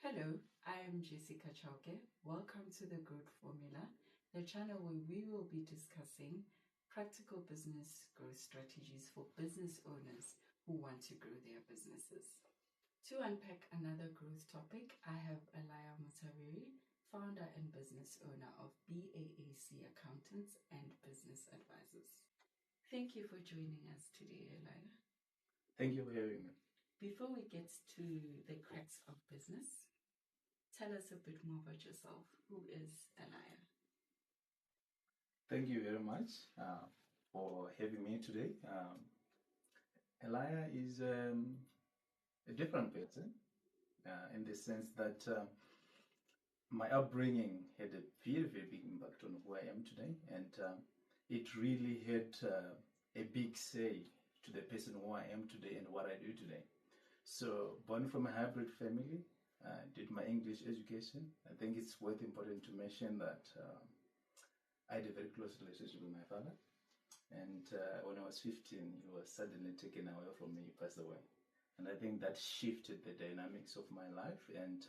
Hello, I am Jessica Chauke. Welcome to the Growth Formula, the channel where we will be discussing practical business growth strategies for business owners who want to grow their businesses. To unpack another growth topic, I have Eliah, founder and business owner of BAAC Accountants and Business Advisors. Thank you for joining us today, Eliah. Thank you for having me. Before we get to the cracks of business, tell us a bit more about yourself. Who is Eliah? Thank you very much for having me today. Eliah is a different person in the sense that my upbringing had a very, very big impact on who I am today, and it really had a big say to the person who I am today and what I do today. So, born from a hybrid family, did my English education. I think it's worth important to mention that I had a very close relationship with my father. And when I was 15, he was suddenly taken away from me, he passed away. And I think that shifted the dynamics of my life. And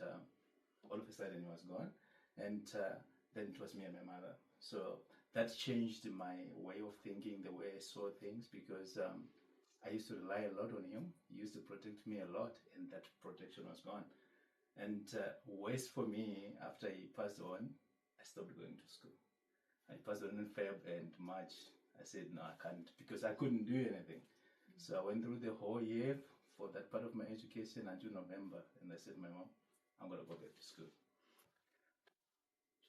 all of a sudden, he was gone. And then it was me and my mother. So that changed my way of thinking, the way I saw things, because I used to rely a lot on him. He used to protect me a lot, and that protection was gone. And worse for me, after he passed on, I stopped going to school. I passed on in Feb and March. I said, no, I can't, because I couldn't do anything. So I went through the whole year for that part of my education until November. And I said, my mom, I'm going to go back to school.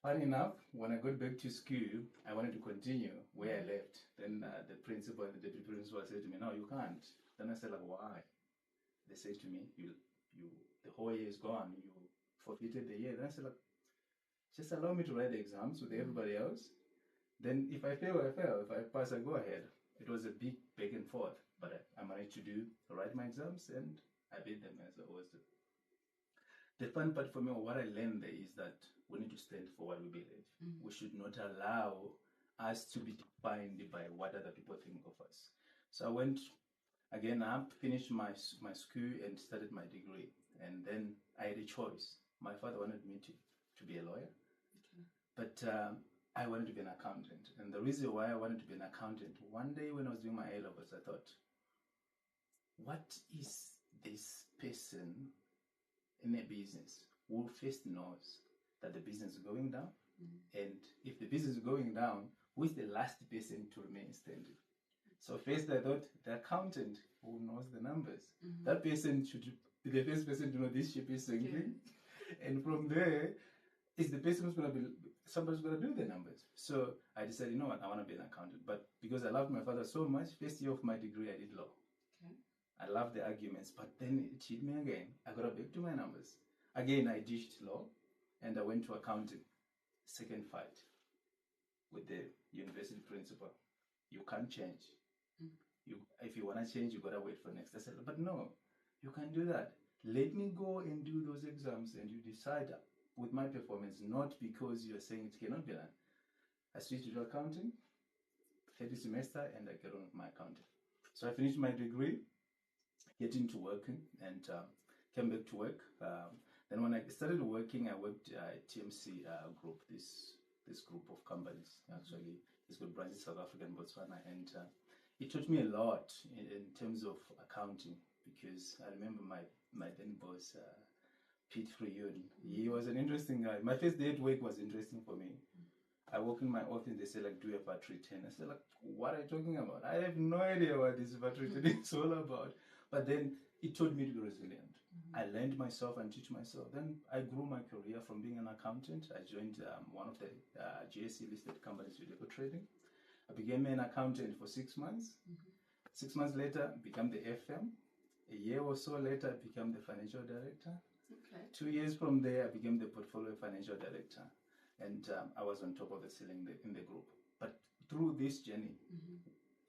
Funny enough, when I got back to school, I wanted to continue where I left. Then the principal and the deputy principal said to me, no, you can't. Then I said, like, why? They said to me, the whole year is gone. You forfeited the year. Then I said, like, just allow me to write the exams with everybody else. Then if I fail, I fail. If I pass, I go ahead. It was a big back and forth, but I managed to write my exams, and I beat them as I always do. The fun part for me, or what I learned there, is that we need to stand for what we believe. We should not allow us to be defined by what other people think of us. So I went, again, I finished my school and started my degree. And then I had a choice. My father wanted me to be a lawyer, but I wanted to be an accountant. And the reason why I wanted to be an accountant, one day when I was doing my A-levels, I thought, what is this person in a business who first knows that the business is going down? And if the business is going down, who is the last person to remain standing? So first I thought the accountant who knows the numbers. That person should be the first person to know this ship is sinking. And from there, is the person who's going to be, somebody's going to do the numbers. So I decided, you know what, I want to be an accountant. But because I loved my father so much, first year of my degree, I did law. I loved the arguments, but then it hit me again. I got back to my numbers. Again, I ditched law and I went to accounting. Second fight with the university principal. You can't change. If you want to change, you got to wait for next. I said, but no, you can't do that. Let me go and do those exams and you decide with my performance, not because you're saying it cannot be done. I switched to accounting, 30 semester, and I get on with my accounting. So I finished my degree, get into working, and came back to work. Then when I started working, I worked at TMC Group, this group of companies. Actually, it's got branches in South Africa and Botswana, and it taught me a lot in terms of accounting, because I remember my then boss, Pete Freyun. He was an interesting guy. My first day at work was interesting for me. I walk in my office, they say, like, do a VAT return. I said, like, what are you talking about? I have no idea what this VAT return is all about. But then it taught me to be resilient. I learned myself and teach myself. Then I grew my career from being an accountant. I joined one of the GSE listed companies with eco trading. I became an accountant for 6 months. 6 months later, I became the FM. A year or so later, I became the financial director. 2 years from there, I became the portfolio financial director. And I was on top of the ceiling in the group. But through this journey,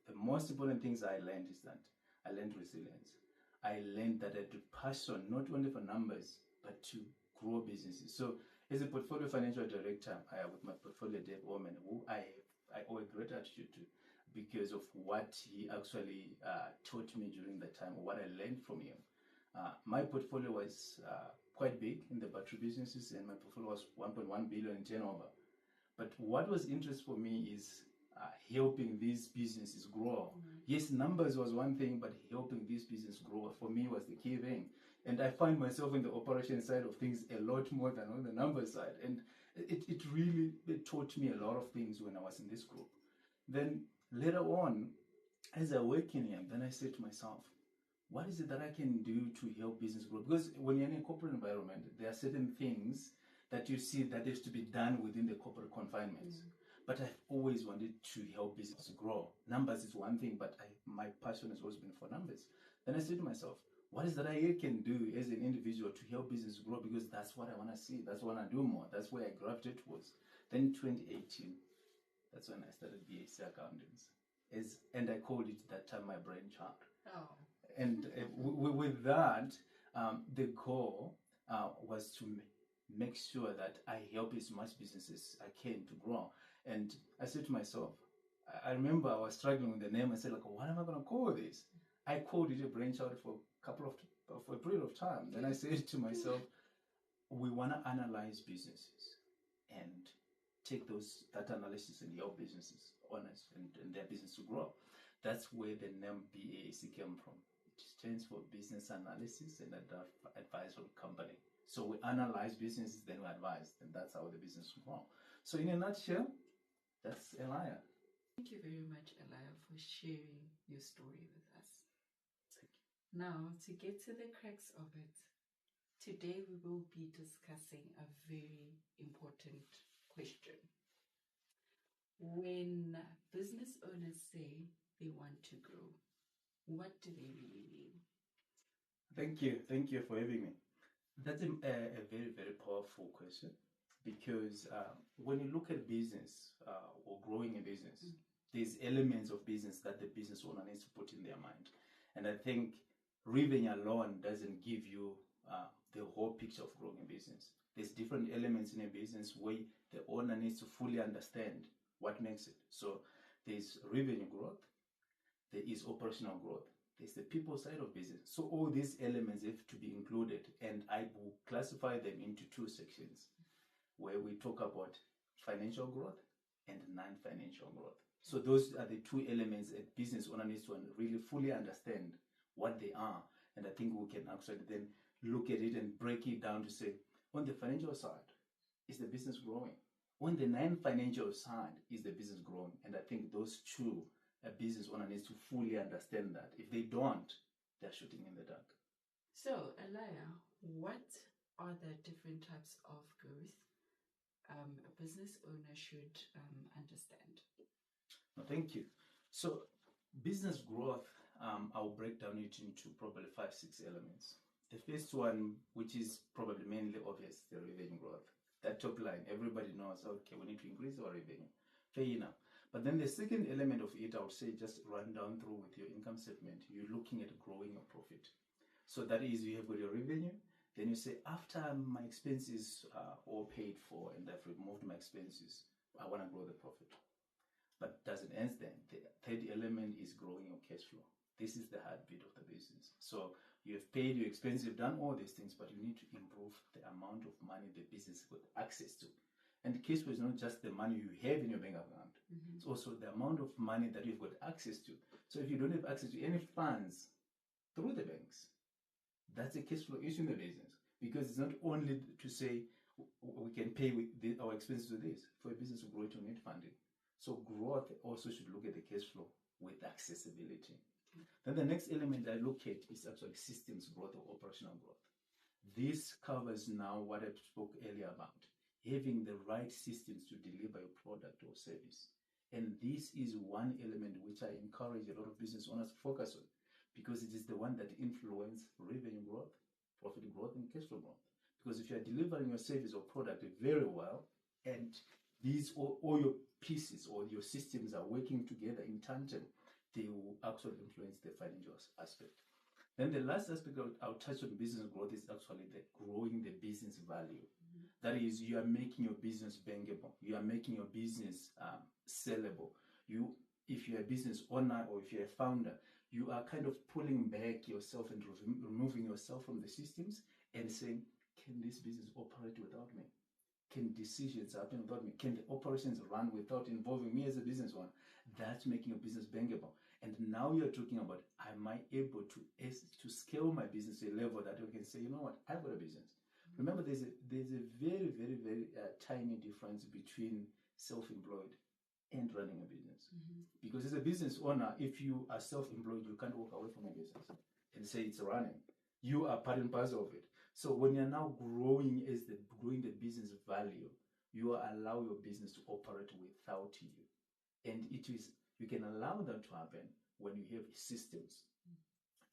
the most important things I learned is that I learned resilience. I learned that I had to passion not only for numbers, but to grow businesses. So as a portfolio financial director, with my portfolio Dave Oman, who I owe a great attitude to, because of what he actually taught me during that time, what I learned from him. My portfolio was quite big in the battery businesses, and my portfolio was 1.1 billion in turnover. But what was interest for me is helping these businesses grow. Yes, numbers was one thing, but helping this business grow for me was the key thing. And I find myself in the operation side of things a lot more than on the number side. And it really taught me a lot of things when I was in this group. Then later on, as I work in here, then I said to myself, what is it that I can do to help business grow? Because when you're in a corporate environment, there are certain things that you see that has to be done within the corporate confinements. But I've always wanted to help business grow. Numbers is one thing, but my passion has always been for numbers. Then I said to myself, what is that I can do as an individual to help business grow? Because that's what I want to see. That's what I want to do more. That's where I gravitated towards. Then 2018, that's when I started BAAC Accountants. And I called it that time my brainchild. Oh. And with that, the goal was to make sure that I help as much businesses I can to grow. And I said to myself, I remember I was struggling with the name. I said, like, what am I going to call this? I called it a brainchild for a period of time. Then I said to myself, we want to analyze businesses and take that analysis and help businesses owners and their business to grow. That's where the name BAAC came from. It stands for Business Analysis and Advisory Company. So we analyze businesses, then we advise, and that's how the business will grow. So in a nutshell, that's Eliah. Thank you very much, Eliah, for sharing your story with us. Now, to get to the crux of it, today we will be discussing a very important question. When business owners say they want to grow, what do they really mean? Thank you for having me. That's a very, very powerful question, because when you look at business or growing a business, there's elements of business that the business owner needs to put in their mind. And I think revenue alone doesn't give you the whole picture of growing a business. There's different elements in a business where the owner needs to fully understand what makes it. So there's revenue growth, there is operational growth, there's the people side of business. So all these elements have to be included, and I will classify them into two sections where we talk about financial growth and non-financial growth. So those are the two elements a business owner needs to really fully understand what they are. And I think we can actually then look at it and break it down to say, on the financial side, is the business growing? On the non-financial side, is the business growing? And I think those two, a business owner needs to fully understand that. If they don't, they're shooting in the dark. So, Eliah, what are the different types of growth a business owner should understand? No, thank you. So, business growth, I'll break down it into probably 5-6 elements. The first one, which is probably mainly obvious, the revenue growth. That top line, everybody knows, okay, we need to increase our revenue. Fair enough. But then the second element of it, I would say, just run down through with your income statement. You're looking at growing your profit. So that is, you have got your revenue. Then you say, after my expenses are all paid for and I've removed my expenses, I want to grow the profit. But doesn't end then. The third element is growing your cash flow. This is the heartbeat of the business. So you have paid your expenses, you've done all these things, but you need to improve the amount of money the business has got access to. And the cash flow is not just the money you have in your bank account. It's also the amount of money that you've got access to. So if you don't have access to any funds through the banks, that's a cash flow issue in the business. Because it's not only to say we can pay with our expenses to this. For a business to grow, you need funding. So growth also should look at the cash flow with accessibility. Then the next element I look at is actually systems growth or operational growth. This covers now what I spoke earlier about, having the right systems to deliver a product or service. And this is one element which I encourage a lot of business owners to focus on, because it is the one that influences revenue growth, profit growth, and cash flow growth. Because if you are delivering your service or product very well, and these all your pieces or your systems are working together in tandem, they will actually influence the financial aspect. Then the last aspect I'll touch on business growth is actually the growing the business value. That is, you are making your business bankable. You are making your business sellable. If you're a business owner or if you're a founder, you are kind of pulling back yourself and removing yourself from the systems and saying, can this business operate without me? Can decisions happen without me? Can the operations run without involving me as a business owner? That's making a business bankable. And now you're talking about, am I able to scale my business to a level that I can say, you know what, I've got a business. Remember, there's a very, very, very tiny difference between self-employed and running a business. Because as a business owner, if you are self-employed, you can't walk away from a business and say it's running. You are part and parcel of it. So when you're now growing the business value, you allow your business to operate without you. And you can allow that to happen when you have systems.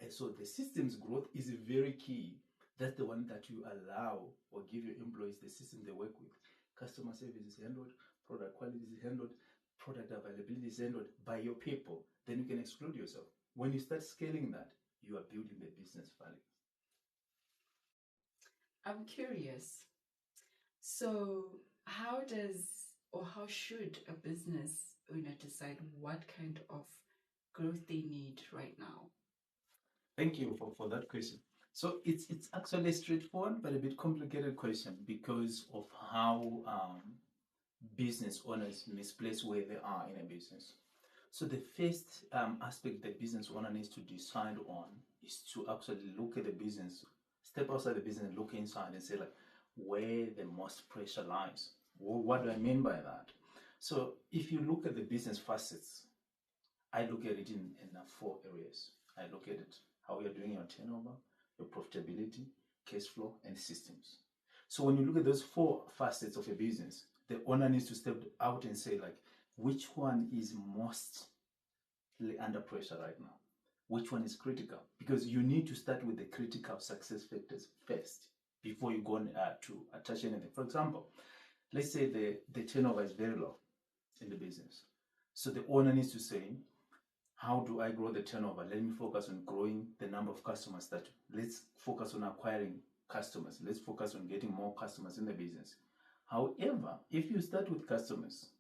And so the systems growth is very key. That's the one that you allow or give your employees the system they work with. Customer service is handled, product quality is handled, product availability is handled by your people. Then you can exclude yourself. When you start scaling that, you are building the business value. I'm curious. So how should a business owner decide what kind of growth they need right now? Thank you for that question. So it's actually a straightforward but a bit complicated question because of how business owners misplace where they are in a business. So the first aspect the business owner needs to decide on is to actually look at the business, step outside the business and look inside and say, like, where the most pressure lies. Well, what do I mean by that? So if you look at the business facets, I look at it in 4 areas. I look at it how you're doing your turnover, your profitability, cash flow, and systems. So when you look at those 4 facets of a business, the owner needs to step out and say, like, which one is most under pressure right now? Which one is critical? Because you need to start with the critical success factors first before you go on to attach anything. For example, let's say the turnover is very low in the business. So the owner needs to say, how do I grow the turnover? Let me focus on growing the number of customers. Let's focus on acquiring customers. Let's focus on getting more customers in the business. However, if you start with customers,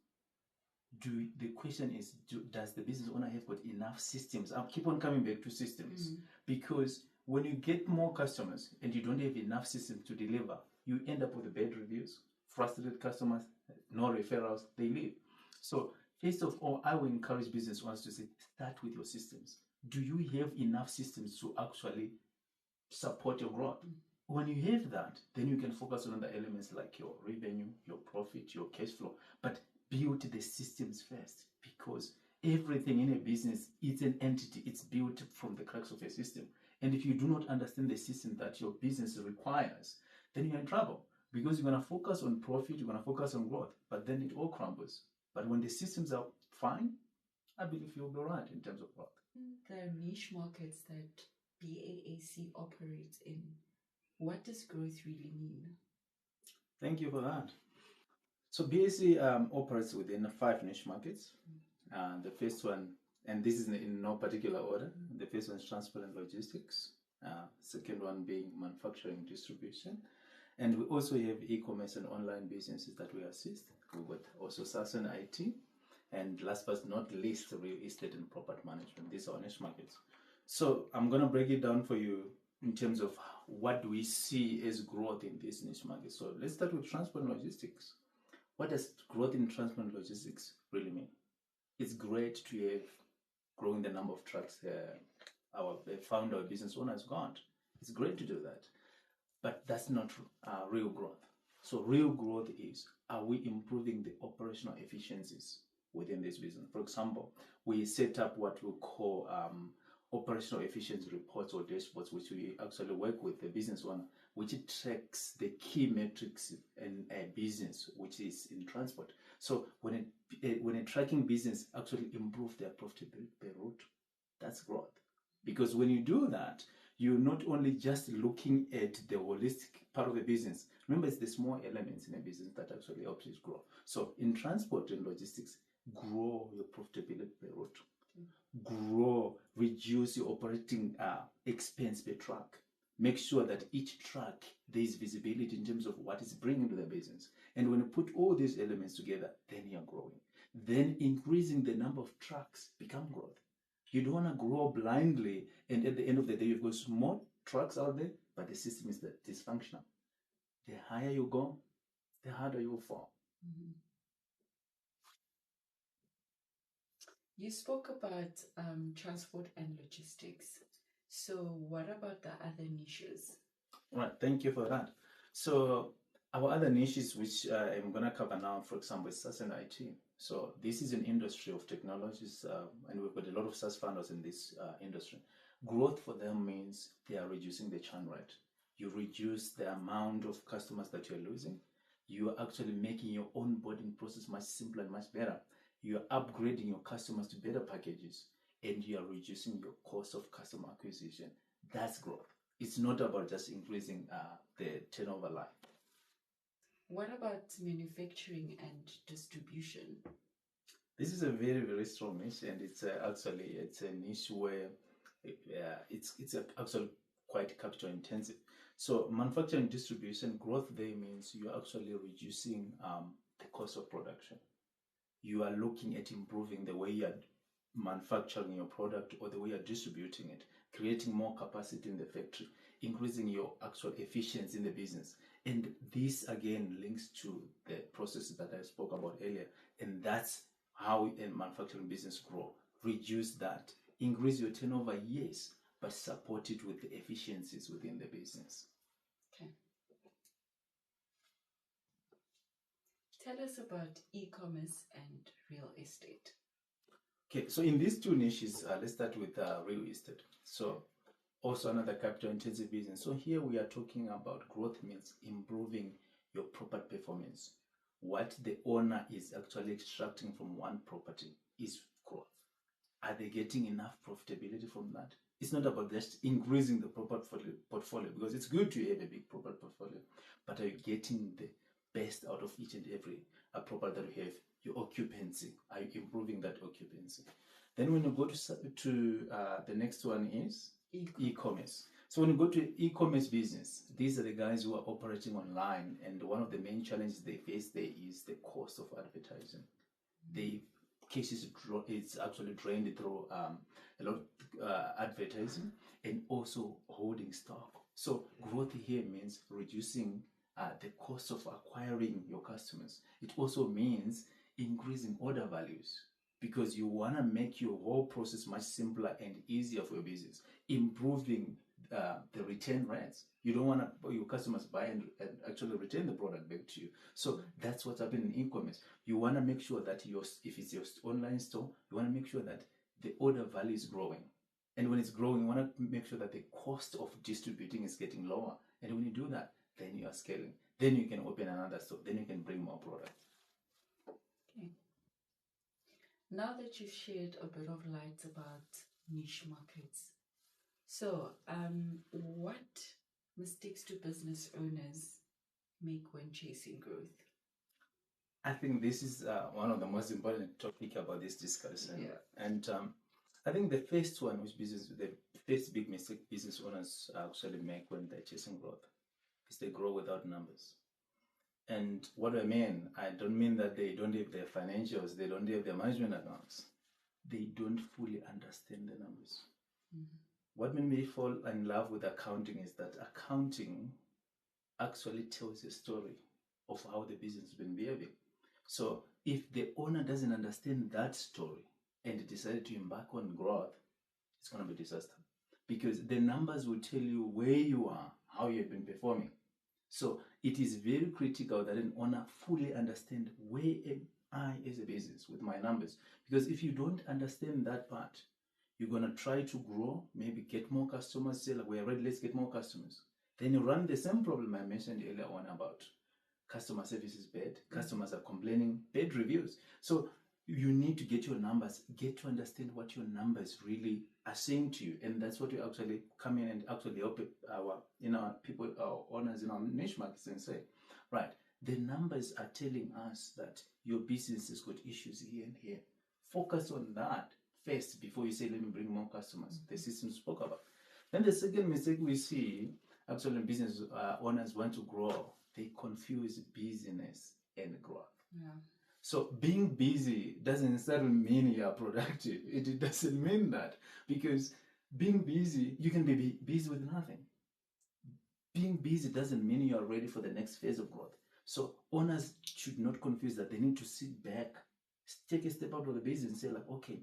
the question is, does the business owner have got enough systems? I'll keep on coming back to systems because when you get more customers and you don't have enough systems to deliver, you end up with bad reviews, frustrated customers, no referrals, they leave. So first of all, I will encourage business owners to say, start with your systems. Do you have enough systems to actually support your growth? When you have that, then you can focus on other elements like your revenue, your profit, your cash flow. But build the systems first, because everything in a business is an entity. It's built from the cracks of a system. And if you do not understand the system that your business requires, then you're in trouble, because you're going to focus on profit, you're going to focus on growth, but then it all crumbles. But when the systems are fine, I believe you'll be right in terms of growth. The niche markets that BAAC operates in, what does growth really mean? Thank you for that. So BAC operates within 5 niche markets. The first one, and this is in no particular order, the first one is transport and logistics. Second one being manufacturing distribution. And we also have e-commerce and online businesses that we assist. We've got also SaaS and IT. And last but not least, real estate and property management. These are our niche markets. So I'm going to break it down for you in terms of what do we see as growth in these niche markets. So let's start with transport and logistics. What does growth in transport and logistics really mean? It's great to have growing the number of trucks our founder or business owner has got. It's great to do that. But that's not real growth. So real growth is, are we improving the operational efficiencies within this business? For example, we set up what we call operational efficiency reports or dashboards, which we actually work with the business owner, which tracks the key metrics in a business, which is in transport. So when a tracking business actually improves their profitability per route, that's growth. Because when you do that, you're not only just looking at the holistic part of the business. Remember, it's the small elements in a business that actually helps you grow. So in transport and logistics, grow your profitability per route. Grow, reduce your operating expense per truck. Make sure that each truck, there is visibility in terms of what it's bringing to the business. And when you put all these elements together, then you're growing. Then increasing the number of trucks become growth. You don't want to grow blindly, and at the end of the day, you've got small trucks out there, but the system is dysfunctional. the higher you go, the harder you fall. Mm-hmm. You spoke about transport and logistics. So what about the other niches? Right, thank you for that. So our other niches, which I'm going to cover now, for example, is SaaS and IT. So this is an industry of technologies, and we've got a lot of SaaS founders in this industry. Growth for them means they are reducing the churn rate. You reduce the amount of customers that you're losing. You are actually making your onboarding process much simpler and much better. You are upgrading your customers to better packages, and you are reducing your cost of customer acquisition. That's growth. It's not about just increasing the turnover line. What about manufacturing and distribution? This is a very, very strong niche, and it's a niche where it's actually quite capital intensive. So manufacturing and distribution growth there means you're actually reducing the cost of production. You are looking at improving the way you're manufacturing your product or the way you're distributing it, creating more capacity in the factory, increasing your actual efficiency in the business. And this again links to the processes that I spoke about earlier. And that's how a manufacturing business grow. Reduce that, increase your turnover, yes, but support it with the efficiencies within the business. Okay. Tell us about e-commerce and real estate. Okay, so in these two niches, let's start with real estate. So also another capital intensive business. So here we are talking about growth means improving your property performance. What the owner is actually extracting from one property is growth. Are they getting enough profitability from that? It's not about just increasing the property portfolio, because it's good to have a big property portfolio, but are you getting the best out of each and every property that you have? Your occupancy, are you improving that occupancy? Then when you go to the next one is e-commerce. So when you go to e-commerce business, these are the guys who are operating online, and one of the main challenges they face there is the cost of advertising. The cases it's actually drained through a lot of advertising and also holding stock. So growth here means reducing the cost of acquiring your customers. It also means increasing order values, because you want to make your whole process much simpler and easier for your business, improving the return rates. You don't want your customers buy and actually return the product back to you. So that's what's happening in e-commerce. You want to make sure that if it's your online store, you want to make sure that the order value is growing. And when it's growing, you want to make sure that the cost of distributing is getting lower. And when you do that, then you are scaling. Then you can open another store. Then you can bring more products. Okay. Now that you've shared a bit of light about niche markets, so what mistakes do business owners make when chasing growth? I think this is one of the most important topic about this discussion. Yeah. And I think the first one, the first big mistake business owners actually make when they're chasing growth, is they grow without numbers. And what do I mean? I don't mean that they don't have their financials, they don't have their management accounts. They don't fully understand the numbers. Mm-hmm. What made me fall in love with accounting is that accounting actually tells a story of how the business has been behaving. So if the owner doesn't understand that story and decided to embark on growth, it's going to be a disaster, because the numbers will tell you where you are, how you've been performing. So it is very critical that an owner fully understand where am I as a business with my numbers. Because if you don't understand that part, you're going to try to grow, maybe get more customers, say like, we're ready, let's get more customers. Then you run the same problem I mentioned earlier on about customer service is bad, customers are complaining, bad reviews. So you need to get your numbers, get to understand what your numbers really are saying to you. And that's what you actually come in and actually help our people, our owners in our niche markets, and say, right, the numbers are telling us that your business has got issues here and here. Focus on that first before you say, let me bring more customers. The system spoke about. Then the second mistake we see, actually business owners want to grow, they confuse business and growth. Yeah. So being busy doesn't necessarily mean you are productive. It doesn't mean that, because being busy, you can be busy with nothing. being busy doesn't mean you are ready for the next phase of growth. So owners should not confuse that. They need to sit back, take a step out of the business and say like, okay,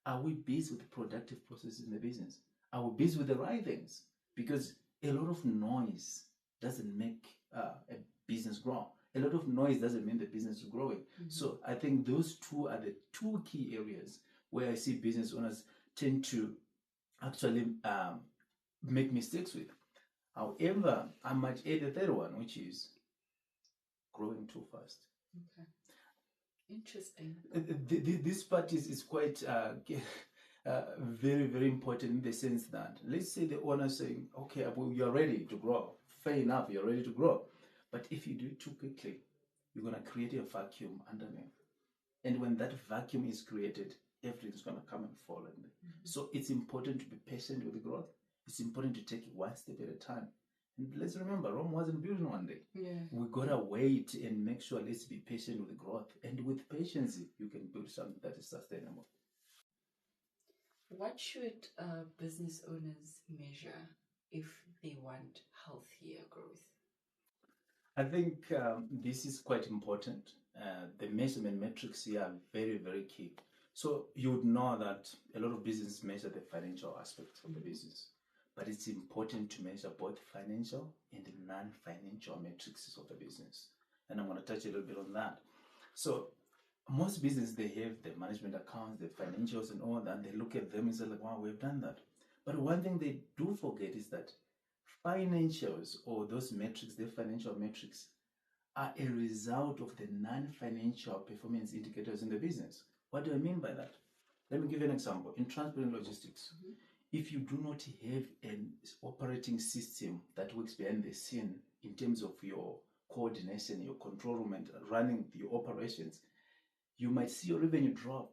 are we busy with the productive processes in the business? Are we busy with the right things? Because a lot of noise doesn't make a business grow. A lot of noise doesn't mean the business is growing. So I think those two are the two key areas where I see business owners tend to actually make mistakes with. However, I might add a third one, which is growing too fast. Okay. Interesting. This part is quite very, very important in the sense that, let's say the owner saying, okay, you're ready to grow. Fair enough, you're ready to grow. But if you do it too quickly, you're going to create a vacuum underneath. And when that vacuum is created, everything's going to come and fall in there. So it's important to be patient with the growth. It's important to take it one step at a time. And let's remember, Rome wasn't built in one day. Yeah. We gotta wait and make sure, let's be patient with the growth. And with patience, you can build something that is sustainable. What should business owners measure if they want healthier growth? I think this is quite important. The measurement metrics here are very, very key. So you would know that a lot of businesses measure the financial aspects of the business, but it's important to measure both financial and non-financial metrics of the business. And I'm going to touch a little bit on that. So most businesses, they have the management accounts, the financials and all that, and they look at them and say like, wow, we've done that. But one thing they do forget is that financials, or those metrics, the financial metrics, are a result of the non-financial performance indicators in the business. What do I mean by that? Let me give you an example. In transport and logistics, if you do not have an operating system that works behind the scene in terms of your coordination, your control room, and running your operations, you might see your revenue drop.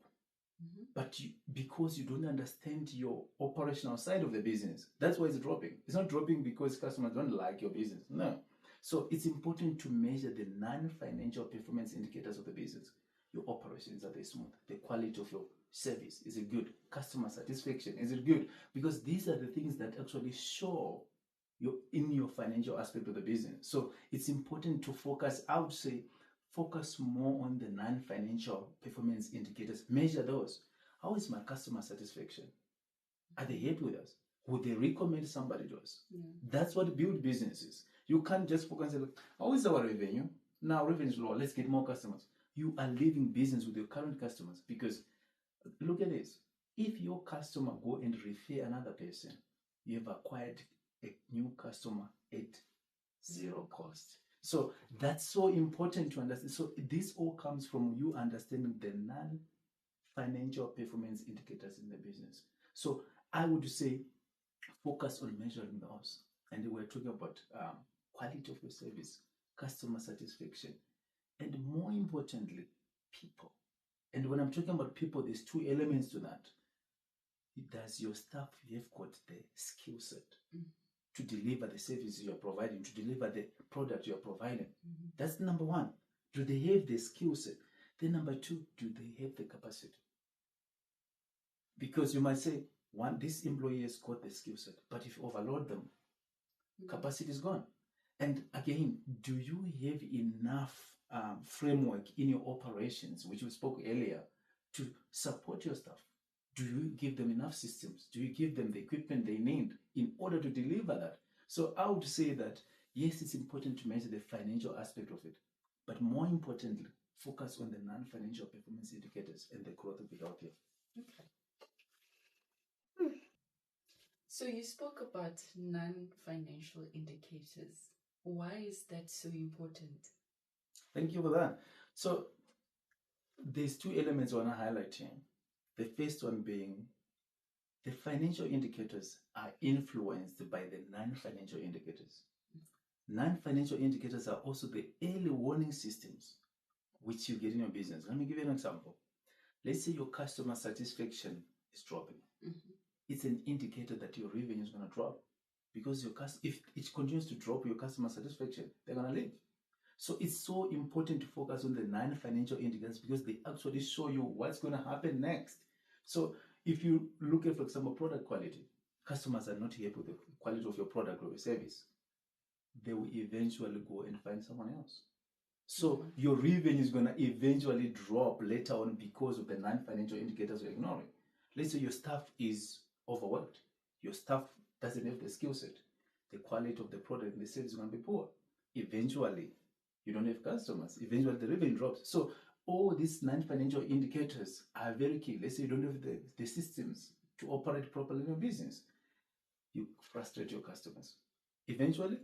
But because you don't understand your operational side of the business, that's why it's dropping. It's not dropping because customers don't like your business. No. So it's important to measure the non-financial performance indicators of the business. Your operations, are they smooth? The quality of your service, is it good? Customer satisfaction, is it good? Because these are the things that actually show in your financial aspect of the business. So it's important to focus, I would say, focus more on the non-financial performance indicators. Measure those. How is my customer satisfaction? Are they happy with us? Would they recommend somebody to us? That's what build businesses. You can't just focus and say, look, how is our revenue? Now revenue is low, let's get more customers. You are leaving business with your current customers, because look at this. If your customer go and refer another person, you have acquired a new customer at zero cost. So that's so important to understand. So this all comes from you understanding the non-financial performance indicators in the business. So I would say focus on measuring those. And we're talking about quality of your service, customer satisfaction, and more importantly, people. And when I'm talking about people, there's two elements to that. Does your staff have got the skill set to deliver the services you're providing, to deliver the product you're providing? That's number one. Do they have the skill set? Then number two, do they have the capacity? Because you might say, one, this employee has got the skill set, but if you overload them, capacity is gone. And again, do you have enough framework in your operations, which we spoke earlier, to support your staff? Do you give them enough systems? Do you give them the equipment they need in order to deliver that? So I would say that, yes, it's important to measure the financial aspect of it, but more importantly, focus on the non-financial performance indicators, and the growth will be healthier. Okay. So you spoke about non-financial indicators. Why is that so important? Thank you for that. So there's two elements I want to highlight here. The first one being the financial indicators are influenced by the non-financial indicators. Non-financial indicators are also the early warning systems which you get in your business. Let me give you an example. Let's say your customer satisfaction is dropping. It's an indicator that your revenue is going to drop, because if it continues to drop your customer satisfaction, they're going to leave. So it's so important to focus on the non-financial indicators, because they actually show you what's going to happen next. So if you look at, for example, product quality, customers are not happy with the quality of your product or your service. they will eventually go and find someone else. So your revenue is going to eventually drop later on because of the non-financial indicators you're ignoring. Let's say your staff is overworked. Your staff doesn't have the skill set. The quality of the product and the service is going to be poor. Eventually, you don't have customers. Eventually, the revenue drops. So all these non-financial indicators are very key. Let's say you don't have the systems to operate properly in your business. You frustrate your customers. Eventually,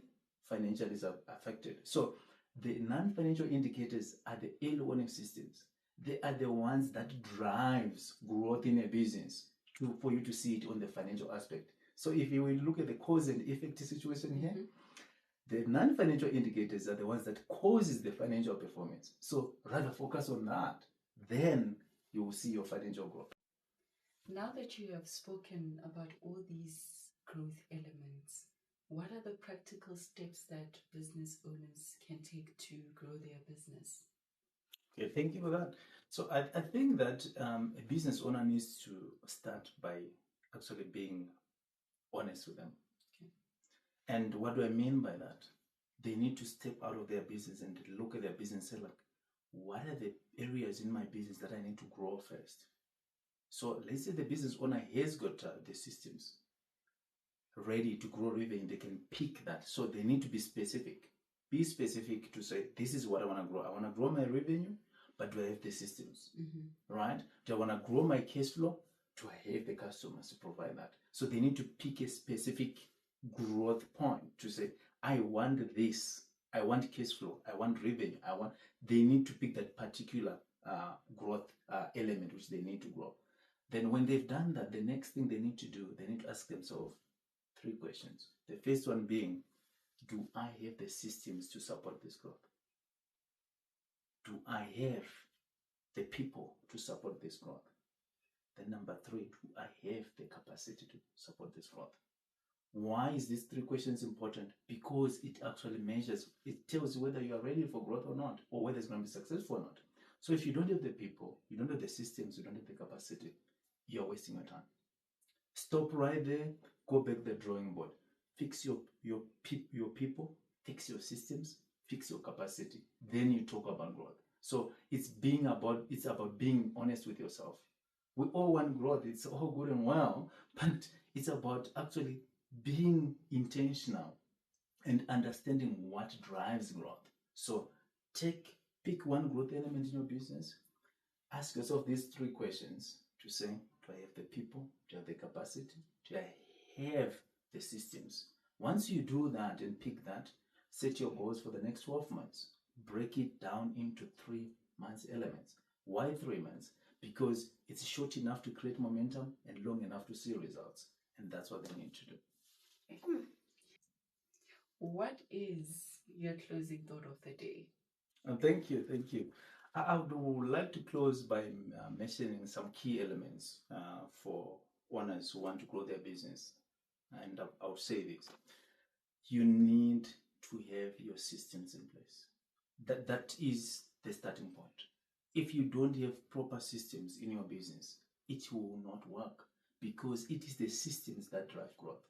financially is affected. So the non-financial indicators are the early warning systems. They are the ones that drives growth in a business for you to see it on the financial aspect. So if you will look at the cause and effect situation here, the non-financial indicators are the ones that causes the financial performance. So rather focus on that. Then you will see your financial growth. Now that you have spoken about all these growth elements, what are the practical steps that business owners can take to grow their business? Okay, thank you for that. So I think that a business owner needs to start by actually being honest with them. Okay. And what do I mean by that? They need to step out of their business and look at their business and say, like, what are the areas in my business that I need to grow first? So let's say the business owner has got the systems ready to grow revenue. They can pick that. So they need to be specific. Be specific to say, this is what I want to grow. I want to grow my revenue, but do I have the systems? Right? Do I want to grow my cash flow? Do I have the customers to provide that? So they need to pick a specific growth point to say, I want this. I want cash flow. I want revenue. They need to pick that particular growth element which they need to grow. Then when they've done that, the next thing they need to do, they need to ask themselves 3 questions. The first one being, do I have the systems to support this growth? Do I have the people to support this growth? Then number 3, do I have the capacity to support this growth? Why is these 3 questions important? Because it actually measures, it tells you whether you are ready for growth or not, or whether it's going to be successful or not. So if you don't have the people, you don't have the systems, you don't have the capacity, you're wasting your time. Stop right there, go back to the drawing board. Fix your people, fix your systems, fix your capacity. Then you talk about growth. So it's about being honest with yourself. We all want growth. It's all good and well, but it's about actually being intentional and understanding what drives growth. So pick one growth element in your business. Ask yourself these 3 questions to say, do I have the people? Do I have the capacity? Do I have the systems? Once you do that and pick that, set your goals for the next 12 months. Break it down into 3 months elements. Why 3 months? Because it's short enough to create momentum and long enough to see results. And that's what they need to do. What is your closing thought of the day? Thank you. I would like to close by mentioning some key elements for owners who want to grow their business. And I would say this. You need to have your systems in place. That is the starting point. If you don't have proper systems in your business, it will not work because it is the systems that drive growth.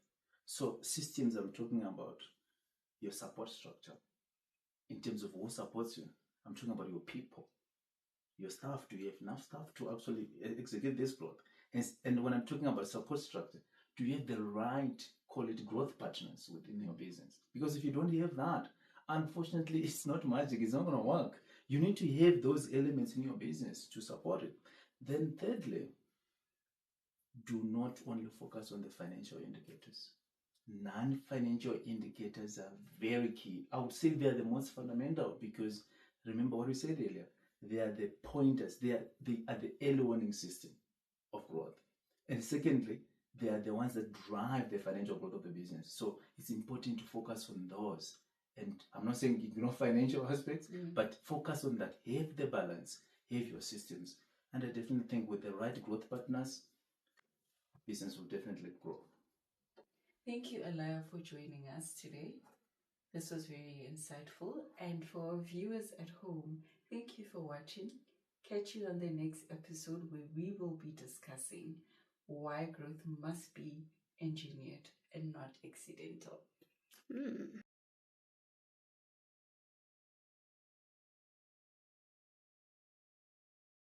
So systems, I'm talking about your support structure. In terms of who supports you, I'm talking about your people, your staff. Do you have enough staff to actually execute this growth? And when I'm talking about support structure, do you have the right, call it growth partners within your business? Because if you don't have that, unfortunately, it's not magic. It's not going to work. You need to have those elements in your business to support it. Then thirdly, do not only focus on the financial indicators. Non-financial indicators are very key. I would say they are the most fundamental because remember what we said earlier, they are the pointers, they are the early warning system of growth. And secondly, they are the ones that drive the financial growth of the business. So it's important to focus on those. And I'm not saying ignore financial aspects, but focus on that. Have the balance, have your systems. And I definitely think with the right growth partners, business will definitely grow. Thank you, Eliah, for joining us today. This was very insightful. And for our viewers at home, thank you for watching. Catch you on the next episode where we will be discussing why growth must be engineered and not accidental.